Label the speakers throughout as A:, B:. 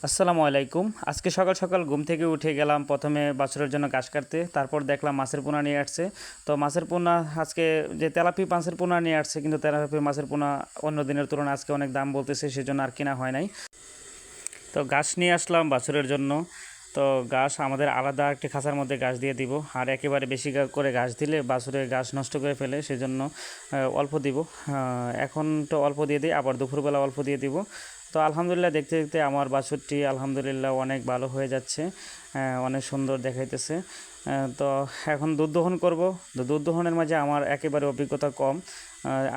A: আসসালামু আলাইকুম। আজকে সকাল সকাল ঘুম থেকে উঠে গেলাম প্রথমে বাছুরের জন্য ঘাস কাটতে। তারপর দেখলাম মাছের পোনা নিয়ে আসছে। তো মাছের পোনা আজকে যে তেলাপি মাছের পোনা নিয়ে আসছে, কিন্তু তেলাপি মাছের পোনা অন্য দিনের তুলনায় আজকে অনেক দাম বলতেছে, সেজন্য আর কেনা হয় নাই। তো ঘাস নিয়ে আসলাম বাছুরের জন্য। তো ঘাস আমাদের আলাদা একটি খাঁচার মধ্যে ঘাস দিয়ে দিব, আর একেবারে বেশি করে ঘাস দিলে বাছুরে ঘাস নষ্ট করে ফেলে, সেজন্য অল্প দিব। এখন তো অল্প দিয়ে দিই, আবার দুপুরবেলা অল্প দিয়ে দিব। তো আলহামদুলিল্লাহ, দেখতে দেখতে আমার বাছুরটি আলহামদুলিল্লাহ অনেক ভালো হয়ে যাচ্ছে, অনেক সুন্দর দেখাইতেছে। তো এখন দুধ দহন করব। তো দুধ দহনের মাঝে আমার একেবারে অভিজ্ঞতা কম,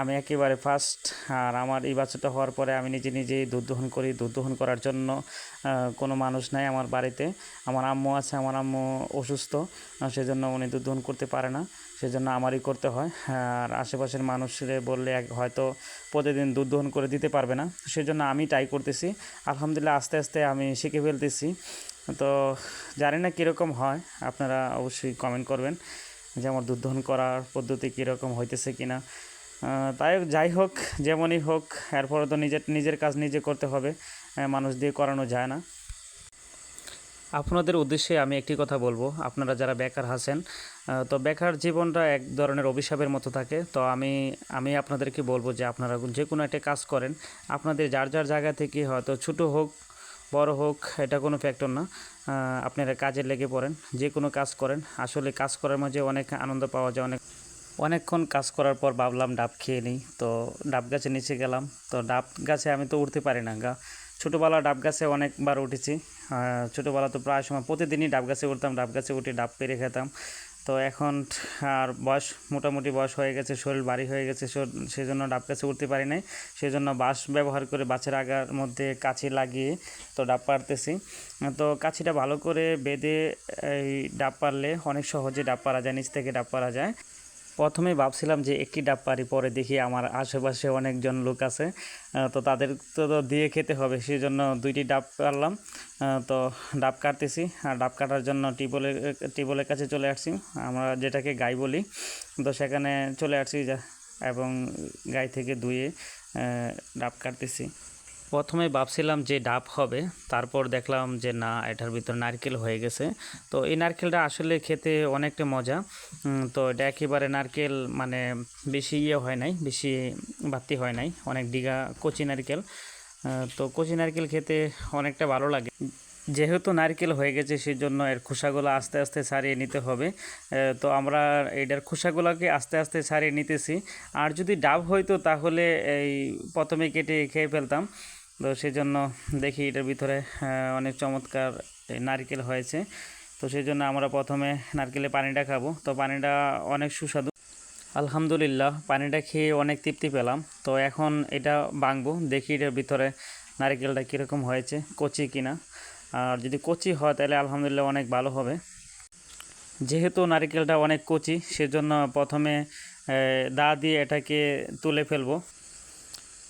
A: আমি একেবারে ফার্স্ট। আর আমার এই বাচ্চাটা হওয়ার পরে আমি নিজে নিজেই দুধ দহন করি। দুধ দহন করার জন্য কোনো মানুষ নাই আমার বাড়িতে। আমার আম্মু আছে, আমার আম্মু অসুস্থ, সেজন্য উনি দুধ দহন করতে পারে না, সেজন্য আমারই করতে হয়। আর আশেপাশের মানুষরে বললে হয়তো প্রতিদিন দুধ দহন করে দিতে পারবে না, সেজন্য আমি ট্রাই করতেছি। আলহামদুলিল্লাহ, আস্তে আস্তে আমি শিখে ফেলতেছি। তো জানি না কীরকম হয়, আপনারা অবশ্যই কমেন্ট করবেন যে আমার দুধ দহন করার পদ্ধতি কীরকম হইতেছে কিনা। তাই যাই হোক, যেমনই হোক, এরপরে তো নিজের নিজের কাজ নিজে করতে হবে, মানুষ দিয়ে করানো যায় না। আপনাদের উদ্দেশ্যে আমি একটি কথা বলবো, আপনারা যারা বেকার আছেন, তো বেকার জীবনটা এক ধরনের অভিশাপের মতো থাকে। তো আমি আপনাদেরকে বলবো যে আপনারা যে কোনো একটা কাজ করেন, আপনাদের যার যার জায়গা থেকে, হয়তো ছোটো হোক বড় হোক, এটা কোনো ফ্যাক্টর না। আপনারা কাজে লেগে পড়েন, যে কোনো কাজ করেন। আসলে কাজ করার মাঝে অনেক আনন্দ পাওয়া যায়। অনেকক্ষণ কাজ করার পর ভাবলাম ডাব খেয়ে নিই, তো ডাব গাছের নিচে গেলাম। তো ডাব গাছে আমি তো উঠতে পারি না ছোটোবেলা ডাব গাছে অনেকবার উঠেছি। ছোটোবেলা তো প্রায় সময় প্রতিদিনই ডাব গাছে উঠতাম, ডাব গাছে উঠে ডাব পেড়ে খেতাম। তো এখন আর মোটামুটি বয়স হয়ে গেছে, শরীর ভারী হয়ে গেছে, সেজন্য ডাব গাছে উঠতে পারি নাই। সেজন্য বাঁশ ব্যবহার করে বাঁশের আগার মধ্যে কাছি লাগিয়ে তো ডাব পাড়তেছি। তো কাছিটা ভালো করে বেঁধে এই ডাব পারলে অনেক সহজে ডাব পারা যায়, নিচ থেকে ডাব পারা যায়। প্রথমে ভাবছিলাম যে একটি ডাব পারি, পরে দেখি আমার আশেপাশে অনেকজন লোক আছে, তো তাদের তো দিয়ে খেতে হবে, সেই জন্য দুইটি ডাব পারলাম। তো ডাব কাটতেছি, আর ডাব কাটার জন্য টিউবওয়েলের কাছে চলে আসছি, আমরা যেটাকে গাই বলি। তো সেখানে চলে আসছি এবং গাই থেকে ধুয়ে ডাব কাটতেছি। প্রথমে ভাবছিলাম যে ডাব হবে, তারপর দেখলাম যে না, এটার ভিতর নারকেল হয়ে গেছে। তো এই নারকেলটা আসলে খেতে অনেকটা মজা। তো এটা একেবারে নারকেল, মানে বেশি হয় নাই, বেশি বাতি হয় নাই, অনেক ডিগা কচি নারকেল। তো কচি নারকেল খেতে অনেকটা ভালো লাগে। যেহেতু নারকেল হয়ে গেছে, সেজন্য এর খোসাগুলো আস্তে আস্তে ছাড়িয়ে নিতে হবে। তো আমরা এটার খোসাগুলোকে আস্তে আস্তে ছাড়িয়ে নিতেছি। আর যদি ডাব হইতো তাহলে এই প্রথমে কেটে খেয়ে ফেলতাম। তো সেই জন্য দেখি এটার ভিতরে অনেক চমৎকার নারকেল হয়েছে। তো সেই জন্য আমরা প্রথমে নারকেলের পানিটা খাবো। তো পানিটা অনেক সুস্বাদু, আলহামদুলিল্লাহ। পানিটা খেয়ে অনেক তৃপ্তি পেলাম। তো এখন এটা ভাঙবো, দেখি এটার ভিতরে নারকেলটা কীরকম হয়েছে, কচি কিনা। আর যদি কচি হয় তাহলে আলহামদুলিল্লাহ অনেক ভালো হবে। যেহেতু নারকেলটা অনেক কচি, সেজন্য প্রথমে দা দিয়ে এটাকে তুলে ফেলবো।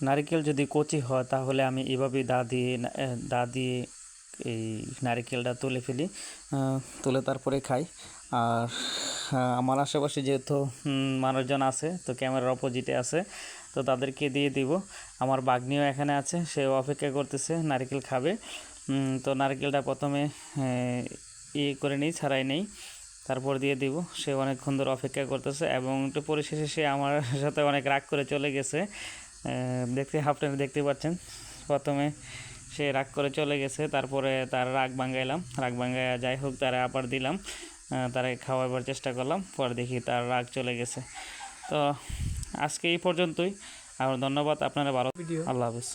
A: নারকেল যদি কচি হয় তাহলে আমি এভাবেই দা দিয়ে এই নারকেলটা তুলে ফেলি, তুলে তারপরে খাই। আর আমার আশেপাশে যেহেতু মানুষজন আছে, তো ক্যামেরার অপোজিটে আছে, তো তাদেরকে দিয়ে দিব। আমার বাগনিও এখানে আছে, সেও অপেক্ষা করতেছে, নারকেল খাবে। তো নারকেলটা প্রথমে করে নিই, ছাড়াই নেই, তারপর দিয়ে দিব। সে অনেকক্ষণ ধরে অপেক্ষা করতেছে, এবং একটু পরিশেষে সে আমার সাথে অনেক রাগ করে চলে গেছে। আপনারা দেখতে পাচ্ছেন, প্রথমে সে রাগ করে চলে গেছে, তারপরে তার রাগ ভাঙাইলাম, রাগ ভাঙাইয়া যাই হোক তারা আবার দিলাম, তারা খাওয়াবার চেষ্টা করলাম, পরে দেখি তার রাগ চলে গেছে। তো আজকে এই পর্যন্তই, আর ধন্যবাদ, আপনারা ভালো, আল্লাহ হাফিজ।